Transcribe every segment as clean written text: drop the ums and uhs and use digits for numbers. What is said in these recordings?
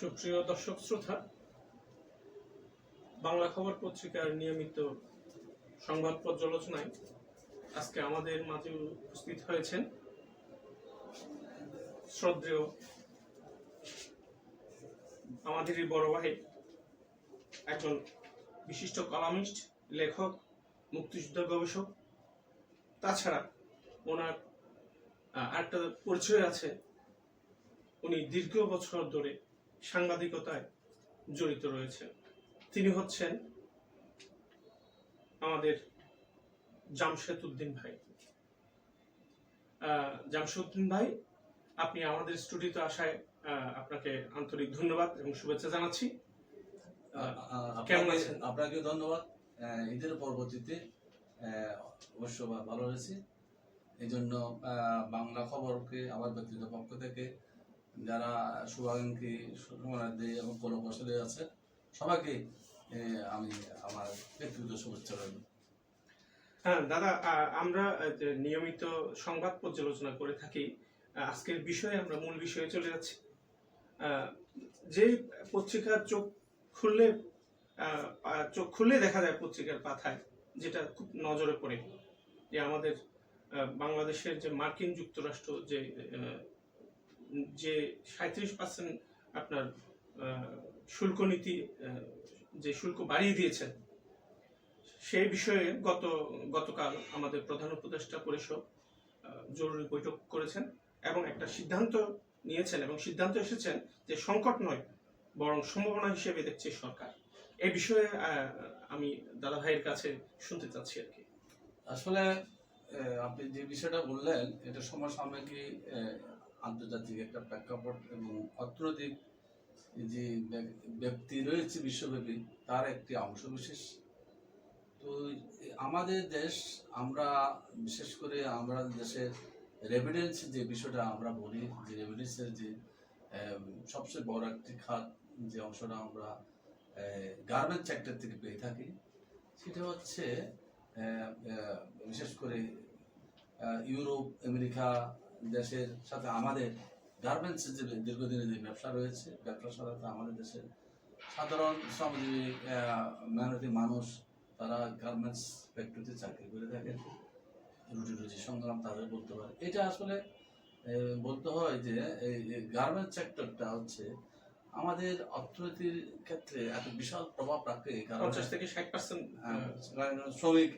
সুপ্রিয় দর্শক শ্রোতা, বাংলা খবর পত্রিকার নিয়মিত সংবাদ পর্যালোচনায় আজকে আমাদের মাঝে উপস্থিত হয়েছেন শ্রদ্ধেয় আমাদেরই বড় ভাই, একজন বিশিষ্ট কলামিস্ট, লেখক, মুক্তিযুদ্ধ গবেষক। তাছাড়া ওনার একটা পরিচয় আছে, উনি দীর্ঘ বছর ধরে সাংবাদিকতায় জড়িত রয়েছেন। তিনি হচ্ছেন আমাদের জামশেদ উদ্দিন ভাই। জামশেদ উদ্দিন ভাই, আপনি আমাদের স্টুডিওতে আসায় আপনাকে আন্তরিক ধন্যবাদ এবং শুভেচ্ছা জানাচ্ছি। কেমন আছেন? আপনাকে ধন্যবাদ। ঈদের পরবর্তীতে অবশ্য ভালো রয়েছে। এই জন্য বাংলা খবরকে আমার ব্যক্তিগত পক্ষ থেকে যারা শুভাকাঙ্ক্ষী শুভকামনার্থী এবং কোনো কৌশলে আছে সবাইকে আমি আমার ব্যক্তিগত শুভেচ্ছা রইল। হ্যাঁ দাদা, আমরা নিয়মিত সংবাদ পর্যালোচনা করে থাকি। আজকের বিষয়ে আমরা মূল বিষয়ে চলে যাচ্ছি। যে পত্রিকার চোখ খুললে দেখা যায় পত্রিকার পাতায়, যেটা খুব নজরে পড়ে, যে আমাদের বাংলাদেশের যে মার্কিন যুক্তরাষ্ট্র যে 37% আপনার শুল্ক নীতি, যে শুল্ক বাড়িয়ে দিয়েছেন, সেই বিষয়ে গতকাল আমাদের প্রধান উপদেষ্টা পরিষদ জরুরি বৈঠক করেছেন এবং একটা সিদ্ধান্ত নিয়েছেন এবং সিদ্ধান্ত এসেছেন যে সংকট নয় বরং সম্ভাবনা হিসেবে দেখছে সরকার। এই বিষয়ে আমি দাদা ভাইয়ের কাছে শুনতে চাচ্ছি আর কি। আসলে আপনি যে বিষয়টা বললেন এটা সমসাময়িক আন্তর্জাতিক একটা প্রেক্ষাপট এবং অর্থনৈতিক যে ব্যক্তি রয়েছে বিশ্বব্যাপী তার একটি অংশ বিশেষ। তো আমাদের দেশ, আমরা বিশেষ করে আমরা দেশের রেভিডেন্স যে বিষয়টা আমরা বলি, যে রেভিডেন্সের যে সবচেয়ে বড় একটি খাত, যে অংশটা আমরা গার্মেন্টস সেক্টর থেকে পেয়ে থাকি, সেটা হচ্ছে বিশেষ করে ইউরোপ, আমেরিকা দেশের সাথে আমাদের গার্মেন্টসের যে দীর্ঘদিনের যে ব্যবসা রয়েছে, ব্যবসার সাথে আমাদের দেশের সাধারণ শ্রমজীবী মেহনতি মানুষ তারা গার্মেন্টস ফ্যাক্টরিতে চাকরি করে থাকেন, রুজি সংগ্রাম তাদের বলতে পারে। এটা আসলে বলতে হয় যে এই গার্মেন্টস সেক্টরটা হচ্ছে আমাদের অর্থনীতির ক্ষেত্রে এত বিশাল প্রভাব রাখে। 50 থেকে 60% শ্রমিক,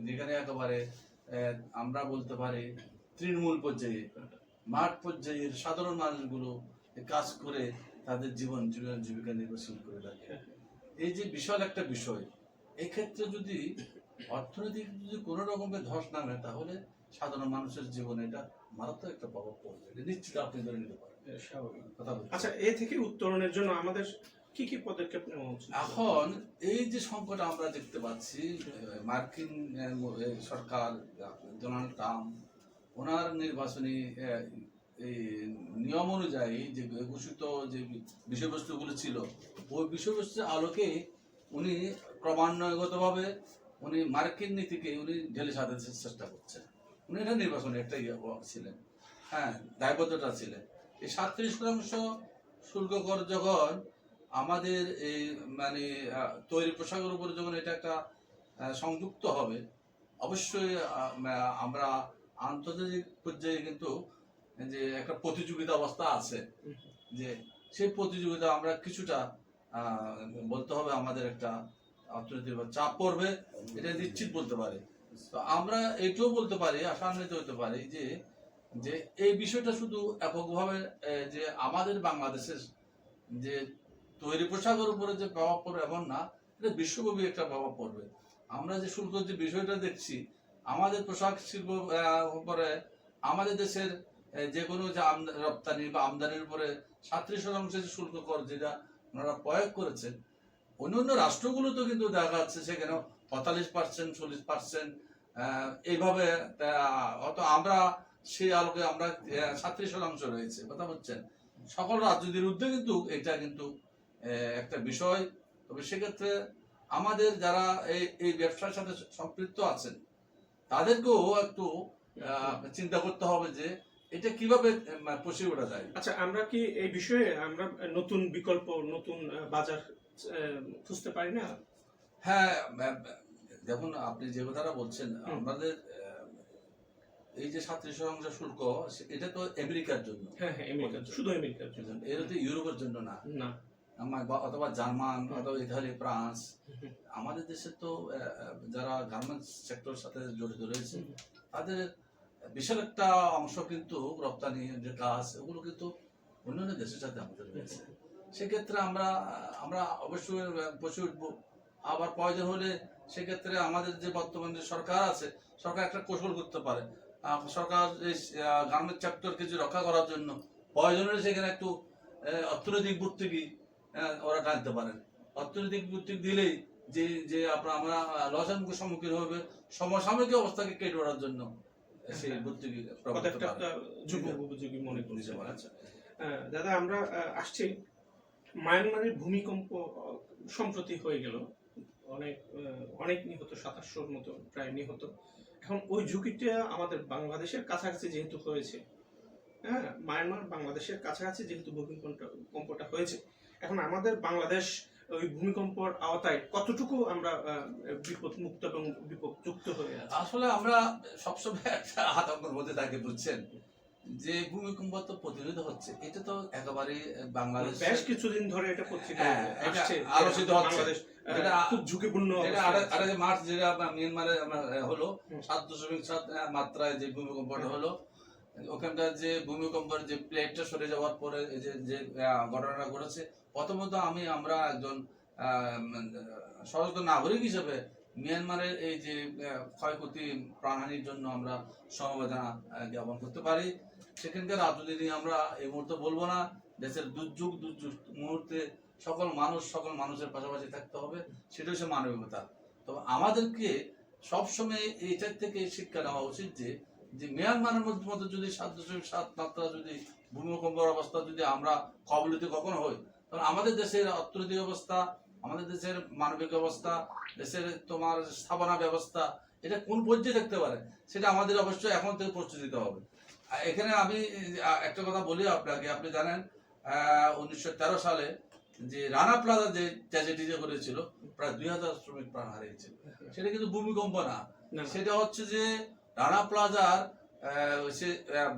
যেখানে একেবারে আমরা বলতে পারি তৃণমূল পর্যায়ে, মাঠ পর্যায়ের সাধারণ মানুষগুলো কাজ করে তাদের জীবিকা নির্বাচন করে থাকে। এই যে বিশাল একটা বিষয়, এক্ষেত্রে যদি অর্থনৈতিক যদি কোনো রকমের ধস নামে তাহলে সাধারণ মানুষের জীবনে এটা মারাত্মক একটা প্রভাব পড়বে, এটা নিশ্চিত আপনি ধরে নিতে পারেন। আচ্ছা, এ থেকে উত্তরণের জন্য আমাদের কি কি পদক্ষেপ নেওয়া উচিত? এখন এই যে সংকট আমরা দেখতে পাচ্ছি, মার্কিন সরকার ডোনাল্ড ট্রাম্প ওনার নির্বাচনী নিয়ম অনুযায়ী যে ঘোষিত যে বিষয়বস্তুগুলো ছিল, ওই বিষয়বস্তুর আলোকে উনি ক্রমান্বয়গতভাবে উনি মার্কিন নীতিকে উনি ঢেলে সাজাতে চেষ্টা করছেন। উনি এটা নির্বাচনে একটা ছিলেন, হ্যাঁ, দায়বদ্ধতা ছিলেন। এই 37% শুল্ক কর যখন আমাদের এই মানে তৈরি পোশাকের উপরে যখন এটা একটা সংযুক্ত হবে, অবশ্যই আমরা আন্তর্জাতিক পর্যায়ে কিন্তু যে একটা প্রতিযোগিতা অবস্থা আছে, যে সেই প্রতিযোগিতা আমরা কিছুটা বলতে হবে আমাদের একটা অর্থনৈতিক চাপ পড়বে, এটা নিশ্চিত বলতে পারি। তো আমরা এটাও বলতে পারি, আশান্বিত হতে পারি যে এই বিষয়টা শুধু এককভাবে যে আমাদের বাংলাদেশের যে তৈরি পোশাকের উপরে যে প্রভাব পড়বে এমন না, এটা বিশ্বব্যাপী একটা প্রভাব পড়বে। আমরা যে শুল্ক যে বিষয়টা দেখছি, আমাদের পোশাক শিল্প উপরে আমাদের দেশের যে কোনো যে রপ্তানি বা আমদানির উপরে 37% যে শুল্ক কর যেটা ওনারা প্রয়োগ করেছেন, অন্যান্য রাষ্ট্রগুলোতেও কিন্তু দেখা যাচ্ছে সেখানে 45%, 40% এইভাবে। অত আমরা সেই আলোকে আমরা 37% রয়েছে, কথা বলছেন। সকল রাজ্যদের উদ্যোগে কিন্তু এটা কিন্তু একটা বিষয়। তবে সেক্ষেত্রে আমাদের যারা এই ব্যবসার সাথে সম্পৃক্ত আছেন তাদেরকেও একটু চিন্তা করতে হবে যে এটা কিভাবে পুষিয়ে ওঠা যায়? আচ্ছা, আমরা কি এই বিষয়ে আমরা নতুন বিকল্প, নতুন বাজার খুঁজতে পারি না? হ্যাঁ, দেখুন আপনি যে কথাটা বলছেন, হুম। আমাদের এই যে 37% শুল্ক, এটা তো আমেরিকার জন্য, হ্যাঁ হ্যাঁ, আমেরিকার, শুধু আমেরিকার জন্য, এটা তো ইউরোপের জন্য না, না। অথবা জার্মান, হুম। অথবা ইতালি, ফ্রান্স। হুম। আমাদের দেশে তো যারা গার্মেন্টস সেক্টরের সাথে জড়িত রয়েছে, হুম। তাদের বিশাল একটা অংশ কিন্তু রপ্তানি যে কাজ, ওগুলো কিন্তু অন্যান্য দেশের সাথে আমাদের রয়েছে। সেক্ষেত্রে আমরা আমরা অবশ্যই বসে উঠবো। আবার প্রয়োজন হলে সেক্ষেত্রে আমাদের যে বর্তমান যে সরকার আছে, সরকার একটা কৌশল করতে পারে। সরকার এই গার্মেন্টস সেক্টরকে যে রক্ষা করার জন্য প্রয়োজন হলে সেখানে একটু অর্থনৈতিক ভর্তুকি ওরা টানতে পারেন। অর্থনৈতিক ভর্তুকি দিলেই যে যে আমরা লসের মুখে সম্মুখীন হবে, সমসাময়িক অবস্থাকে কেটে ওঠার জন্য সেই ভর্তুকি কত একটা যুগোপযোগী মনে করছে। আচ্ছা, দাদা, আমরা আসছি মায়ানমারের ভূমিকম্প সম্প্রতি হয়ে গেল, অনেক নিহত, 2700-র মতো প্রায় নিহত। এখন ওই ঝুঁকিটা আমাদের বাংলাদেশের কাছাকাছি যেহেতু হয়েছে, হ্যাঁ, মায়ানমার বাংলাদেশের কাছাকাছি যেহেতু ভূমিকম্পটা হয়েছে, এখন আমাদের বাংলাদেশ ওই ভূমিকম্পর আওতায় কতটুকু আমরা বিপদ মুক্ত এবং বিপদযুক্ত হয়ে আছে? আসলে আমরা সবসময় একটা আতঙ্কের মধ্যে থাকি, বুঝছেন, যে ভূমিকম্প তো প্রতিরোধ হচ্ছে, এটা তো একেবারে বাংলাদেশ বেশ কিছুদিন ধরে এটা পত্রিকায় আসছে, আলোচিত হচ্ছে। বাংলাদেশ খুব ঝুঁকিপূর্ণ যেটা অবস্থায় আছে। 28 মার্চ যেটা মিয়ানমারে হলো, 7.7 মাত্রায় যে ভূমিকম্পটা হলো, ওখানকার যে ভূমিকম্পের যে প্লেটটা সরে যাওয়ার পরে যে যে ঘটনাটা ঘটেছে, প্রথমত আমরা একজন সচেতন নাগরিক হিসেবে মিয়ানমারের এই যে ক্ষয়ক্ষতি, প্রাণহানির জন্য আমরা সমবেদনা জ্ঞাপন করতে পারি। সেখানকার রাজনীতি আমরা এই মুহূর্তে বলবো না। দেশের দুর্যোগ মুহূর্তে সকল মানুষের পাশাপাশি থাকতে হবে, সেটা হচ্ছে মানবিকতা। তবে আমাদেরকে সবসময় এইটার থেকে শিক্ষা নেওয়া উচিত যে যে মিয়ানমারের মধ্যে যদি 7.7 মাত্রা যদি ভূমিকম্পের অবস্থা যদি আমরা কবলিত কখনো হই, তাহলে আমাদের দেশের অর্থনৈতিক অবস্থা, আমাদের দেশের মানবিক অবস্থা, দেশের তোমার স্থাপনা ব্যবস্থা, এটা কোন পর্যায়ে থাকতে পারে, সেটা আমাদের অবশ্যই এখন থেকে প্রস্তুতি দিতে হবে। এখানে আমি একটা কথা বলি আপনাকে, আপনি জানেন 1913 সালে যে রানা প্লাজা যে ট্র্যাজেডি যে করেছিল, প্রায় 2000 শ্রমিক প্রাণ হারিয়েছিল। সেটা কিন্তু ভূমিকম্প না, সেটা হচ্ছে যে রানা প্লাজার সে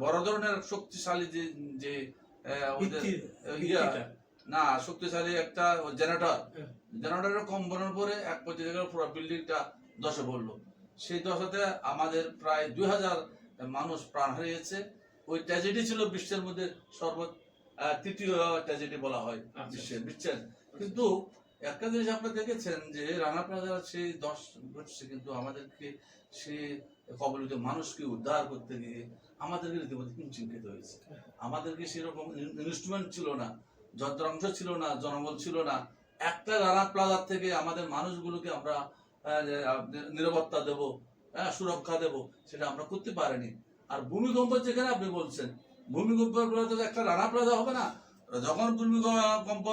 বড় ধরনের শক্তিশালী যে যে না শক্তিশালী একটা জেনারেটর কম্পনের পরে এক পর্যায়ে পুরো বিল্ডিংটা ধসে পড়লো। সেই দশাতে আমাদের প্রায় 2000 মানুষ প্রাণ হারিয়েছে। ওই ট্র্যাজেডি ছিল বিশ্বের মধ্যে তৃতীয় ট্র্যাজেডি বলা হয় বিশ্বের, বুঝছেন। কিন্তু একটা জিনিস আপনারা দেখেছেন যে রানা প্লাজার সেই দশ ঘটছে, কিন্তু আমাদেরকে সে কবলিত মানুষকে উদ্ধার করতে গিয়ে আমাদেরকে রীতিমতো চিন্তিত হয়েছে। আমাদেরকে সেরকম ইনস্ট্রুমেন্ট ছিল না, যন্ত্রাংশ ছিল না, জনবল ছিল না। একটা রানা প্লাজার থেকে আমাদের মানুষগুলোকে আমরা নিরাপত্তা দেব, সুরক্ষা দেব, সেটা আমরা করতে পারিনি। আর ভূমিকম্প যেখানে আপনি বলছেন, ভূমিকম্পের তো একটা রানা প্লাজা হবে না। যখন ভূমিকম্প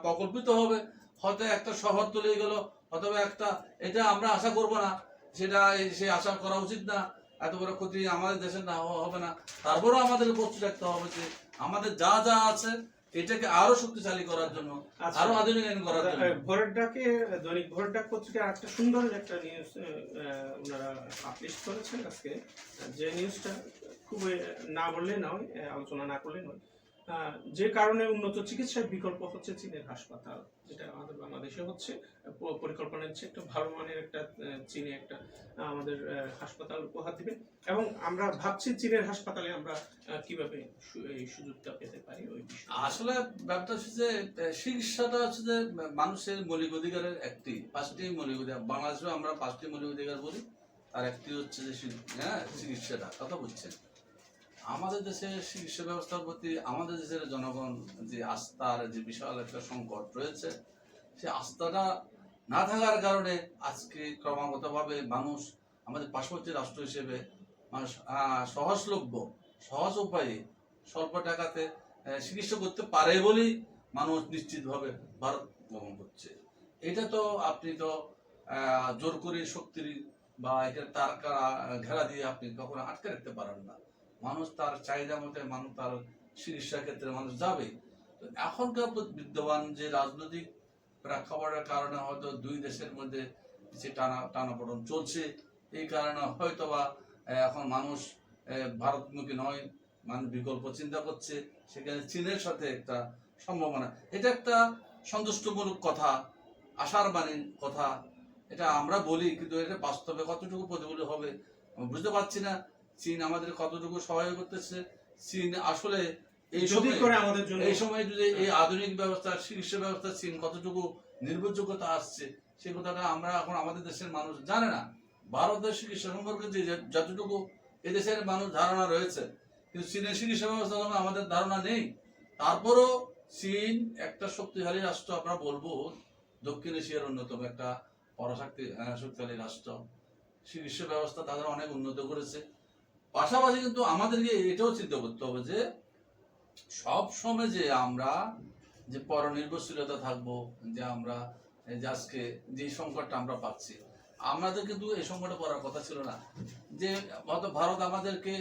প্রকল্পিত হবে, হয়তো একটা শহর তলিয়ে গেল, অথবা একটা, এটা আমরা আশা করব না, সেটা সে আশা করা উচিত না। এত বড় ক্ষতি আমাদের দেশে না হবে না, তারপরেও আমাদের প্রস্তুত রাখতে হবে যে আমাদের যা যা আছে এটাকে আরো শক্তিশালী করার জন্য, আরো আধুনিকায়ন করার জন্য। ভোরের ডাকে, দৈনিক ভোরের ডাক পত্রিকায় একটা সুন্দর একটা নিউজ ওনারা পাবলিশ করেছেন আজকে, যে নিউজটা খুবই না বললে নয়, আলোচনা না করলে নয়। যে কারণে উন্নত চিকিৎসার বিকল্প হচ্ছে চীনের হাসপাতাল, যেটা আমাদের বাংলাদেশে হচ্ছে, পরিকল্পনা হচ্ছে একটা ভালো মানের একটা চীনে একটা আমাদের হাসপাতাল উপহার দিবে। এবং আমরা ভাবছি চীনের হাসপাতালে আমরা কিভাবে এই সুযোগটা পেতে পারি ওই বিষয়ে। আসলে ব্যাপারটা হচ্ছে যে চিকিৎসাটা হচ্ছে যে মানুষের মৌলিক অধিকারের একটি, 5টি মৌলিক অধিকার, বাংলাদেশে আমরা 5টি মৌলিক অধিকার বলি, তার একটি হচ্ছে যে চিকিৎসাটা। কথা বলছেন, আমাদের দেশের চিকিৎসা ব্যবস্থার প্রতি আমাদের দেশের জনগণ যে আস্থার যে বিশাল একটা সংকট রয়েছে, সেই আস্থাটা না থাকার কারণে আজকে ক্রমাগতভাবে মানুষ আমাদের পার্শ্ববর্তী রাষ্ট্র হিসেবে মানুষ সহজলভ্য, সহজ উপায়ে, স্বল্প টাকাতে চিকিৎসা করতে পারে বলেই মানুষ নিশ্চিতভাবে ভারত গমন করছে। এটা তো আপনি তো জোর করে শক্তির বা এখানে তার ঘেরা দিয়ে আপনি কখনো আটকে রাখতে পারেন না। মানুষ তার চাহিদা মতে মানুষ তার চিকিৎসা ক্ষেত্রে মানুষ যাবে। তো এখনকার বিদ্যমান যে রাজনৈতিক প্রেক্ষাপটের কারণে হয়তো দুই দেশের মধ্যে কিছু টানাপোড়েন চলছে, এই কারণে হয়তোবা এখন মানুষ ভারতমুখী নয়, মানুষ বিকল্প চিন্তা করছে, সেখানে চীনের সাথে একটা সম্ভাবনা। এটা একটা সন্তুষ্টমূলক কথা, আশার বাণীর কথা, এটা আমরা বলি, কিন্তু এটা বাস্তবে কতটুকু প্রতিফলিত হবে বুঝতে পারছি না। চীন আমাদের কতটুকু সহায়তা করতেছে, চীন আসলে এই যদি সময় করে আমাদের জন্য এই সময় যদি এই আধুনিক ব্যবস্থা, চিকিৎসা ব্যবস্থা চীন কতটুকু নির্ভরযোগ্যতা আসছে, সেই কথাটা আমরা এখন আমাদের দেশের মানুষ জানে না। ভারতের চিকিৎসা সম্পর্কে যে যতটুকু এদেশের মানুষ ধারণা রয়েছে, কিন্তু চীনের চিকিৎসা ব্যবস্থা সম্পর্কে আমাদের ধারণা নেই। তারপরও চীন একটা শক্তিশালী রাষ্ট্র, আমরা বলবো দক্ষিণ এশিয়ার অন্যতম একটা শক্তিশালী রাষ্ট্র। চিকিৎসা ব্যবস্থা তাদের অনেক উন্নত করেছে। পাশাপাশি কিন্তু আমাদেরকে এটাও চিন্তা করতে হবে যে সব সময় যে আমরা যে পরনির্ভরশীলতা থাকবো, যে আমরা যে আজকে যে সংকটটা আমরা পাচ্ছি, আমাদের কিন্তু এই সংকটে পড়ার কথা ছিল না। যে হয়তো ভারত আমাদেরকে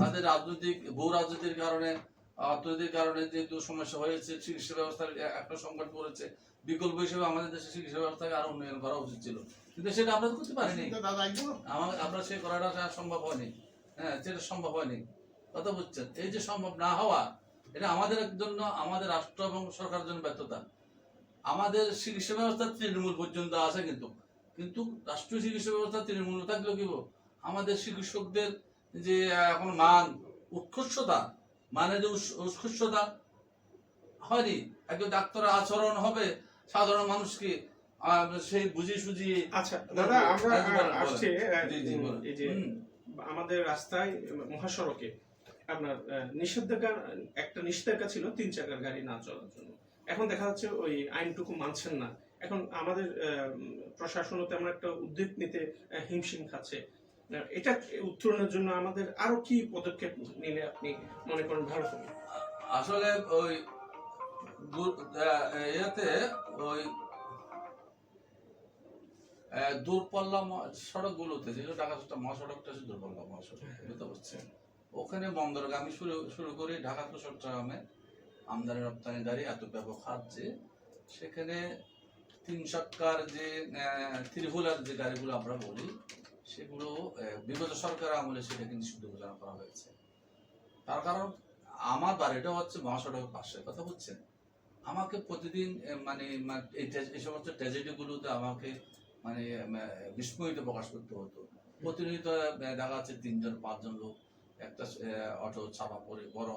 তাদের রাজনৈতিক ভূ রাজনীতির কারণে, অর্থনীতির কারণে যেহেতু সমস্যা হয়েছে, চিকিৎসা ব্যবস্থার একটা সংকট পড়েছে, বিকল্প হিসেবে আমাদের দেশের চিকিৎসা ব্যবস্থাকে আরো উন্নয়ন করা উচিত ছিল, কিন্তু সেটা আমরা করতে পারিনি। আমরা সে করাটা সম্ভব হয়নি। হ্যাঁ, সেটা সম্ভব হয়নি, কথা বুঝছেন? এই যে সম্ভব না হওয়া, এটা আমাদের জন্য, আমাদের রাষ্ট্র এবং সরকারের জন্য ব্যর্থতা। আমাদের চিকিৎসা ব্যবস্থা তৃণমূল পর্যন্ত আছে, কিন্তু কিন্তু রাষ্ট্রীয় চিকিৎসা ব্যবস্থা তৃণমূল থাকলেও কি আমাদের চিকিৎসকদের যে এখন মান, উৎকর্ষতা, মানে যে উৎকর্ষতা হয়নি। একজন ডাক্তারের আচরণ হবে সাধারণ মানুষকে সেই বুঝিয়ে সুঝিয়ে। আচ্ছা দাদা, আমরা আসছে জি, জি, বলুন। এই যে আমাদের রাস্তায় মহাসড়কে আপনার নিষেধাজ্ঞা ছিল 3 চাকার গাড়ি না চলার জন্য। এখন দেখা যাচ্ছে ওই আইনটুকু মানছেন না। এখন আমাদের প্রশাসনও তেমন একটা উদ্যোগ নিতে হিমশিম খাচ্ছে। এটা উত্তরণের জন্য আমাদের আরো কি পদক্ষেপ নিলে আপনি মনে করেন ভালো হবে? আসলে ওই ইয়েতে ওই দূরপাল্লা সড়ক গুলোতে, যেগুলো ঢাকা মহাসড়কটা আছে, দূরপাল্লা মহাসড়ক, বুঝতে পারছেন, ওখানে বন্দরগামী শুরু করে ঢাকা টু চট্টগ্রামে আমদানি রপ্তানি গাড়ি এত ব্যাপক হার যে সেখানে 3 চাকার যে ত্রিহুলার যে গাড়িগুলো আমরা বলি, সেগুলো বিগত সরকার আমলে সেটাকে নিষিদ্ধ ঘোষণা করা হয়েছে। তার কারণ আমার বাড়িটা হচ্ছে মহাসড়কের পাশে, কথা বুঝছেন। আমাকে প্রতিদিন মানে এই সমস্ত ট্র্যাজেডিগুলোতে আমাকে মানে বিস্ময়িত প্রকাশ করতে হতো। প্রতিনিয়ত দেখা যাচ্ছে 3-5 জন লোক একটা অটো চাপা পড়ে, বড়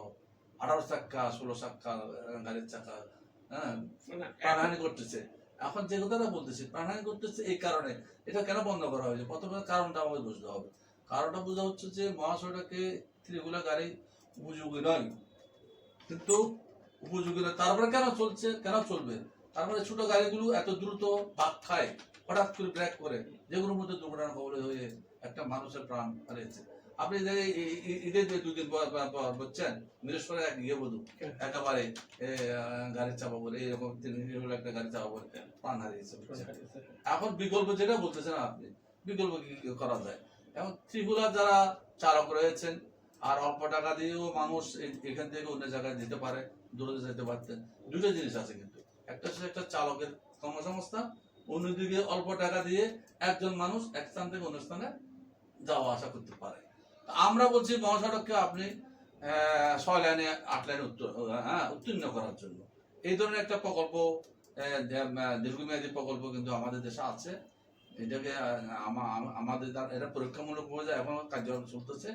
18 চাকা 16 চাকা গাড়ির চাকা, হ্যাঁ, প্রাণহানি করতেছে। এখন যে কথাটা বলতেছি, প্রাণহানি করতেছে এই কারণে। এটা কেন বন্ধ করা হয়েছে? প্রথমে কারণটা আমাকে বুঝতে হবে। কারণটা বোঝা হচ্ছে যে মহাসড়কে ত্রিগুলা গাড়ি উপযোগী নয়, কিন্তু উপযোগী নয়, তারপরে কেন চলছে, কেন চলবে? তারপরে ছোট গাড়িগুলো এত দ্রুত বাঁক খায়, হঠাৎ করে ব্রেক করে, যেগুলোর মধ্যে দুর্ঘটনা কবলে হয়ে একটা মানুষের প্রাণ হারিয়েছে। আপনি ঈদের 2 দিন পর বুঝছেন, মিরেশ্বরে এক গিয়ে বধূ একেবারে গাড়ির চাপা বলে, এরকম একটা গাড়ি চাপা বলে প্রাণ হারিয়েছে। এখন বিকল্প যেটা বলতেছেন আপনি, বিকল্প কি করা যায়? এখন ত্রিপুরা যারা চালক রয়েছেন, আর অল্প টাকা দিয়েও মানুষ এখান থেকে অন্য জায়গায় যেতে পারে, দূরে যেতে পারতেন। দুটো জিনিস আছে কিন্তু, একটা হচ্ছে একটা চালকের কর্মসংস্থান, অন্যদিকে অল্প টাকা দিয়ে একজন মানুষ এক স্থান থেকে অন্য স্থানে যাওয়া আসা করতে পারে। আমরা বলছি মহাসড়ককে আপনি 6 লাইনে 8 লাইনে উত্তীর্ণ করার জন্য এই ধরনের একটা প্রকল্প, দীর্ঘমেয়াদী প্রকল্প কিন্তু আমাদের দেশে আছে। এটাকে আমাদের এটা পরীক্ষামূলক হয়ে যায়, এখন কার্যক্রম চলতেছে।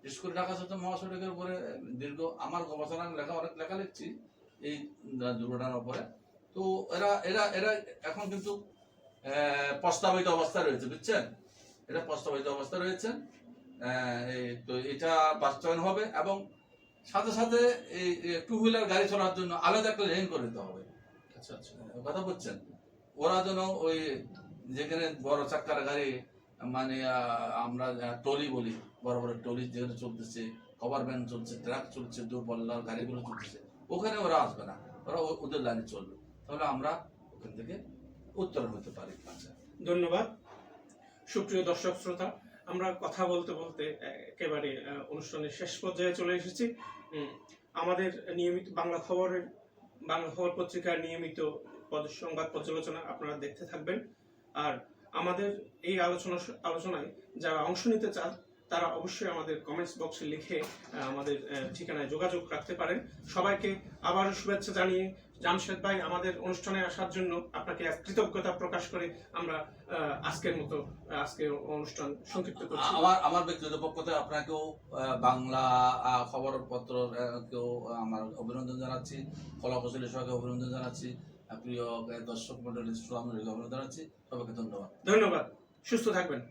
বিশেষ করে ঢাকা চট্টগ্রাম মহাসড়কের উপরে দীর্ঘ আমার গবেষণা অনেক লেখা লিখছি এই দুর্ঘটনার উপরে। তো এরা এরা এরা এখন কিন্তু প্রস্তাবিত অবস্থা রয়েছে, বুঝছেন, এটা প্রস্তাবিত অবস্থা রয়েছে। তো এটা বাস্তবায়ন হবে, এবং সাথে সাথে এই 2 হুইলার গাড়ি চলার জন্য আলাদা একটা লেন করে দিতে হবে। আচ্ছা আচ্ছা, কথা বুঝছেন, ওরা যেন ওই যেখানে বড় চাক্কার গাড়ি, মানে আমরা টলি বলি, বড় বড় টলি যেখানে চলতেছে, কভার ভ্যান চলছে, ট্রাক চলছে, দূরপাল্লার গাড়িগুলো চলতেছে, ওখানে ওরা আসবে না, ওরা ওদের লাইনে চলবে। তাহলে আমরা ওখান থেকে উত্তরণ হতে পারি। আচ্ছা, ধন্যবাদ। সুপ্রিয় দর্শক শ্রোতা, আমরা কথা বলতে বলতে একেবারে অনুষ্ঠানের শেষ পর্যায়ে চলে এসেছি। আমাদের নিয়মিত বাংলা খবর পত্রিকার নিয়মিত সংবাদ পর্যালোচনা আপনারা দেখতে থাকবেন। আর আমাদের এই আলোচনায় যারা অংশ নিতে চান তারা অবশ্যই আমাদের কমেন্টস বক্সে লিখে আমাদের ঠিকানায় যোগাযোগ রাখতে পারেন। সবাইকে আবারও শুভেচ্ছা জানিয়ে জামশেদ ভাই আমাদের অনুষ্ঠানে আসার জন্য আপনাকে কৃতজ্ঞতা প্রকাশ করে আমরা আজকের অনুষ্ঠান সংক্ষিপ্ত করছি। আমার ব্যক্তিগত পক্ষ থেকে আপনাকেও বাংলা খবরপত্র কেউ আমার অভিনন্দন জানাচ্ছি, কলাকুশলী সবাইকে অভিনন্দন জানাচ্ছি, প্রিয় দর্শক মন্ডলী অভিনন্দন জানাচ্ছি। সবাইকে ধন্যবাদ। সুস্থ থাকবেন।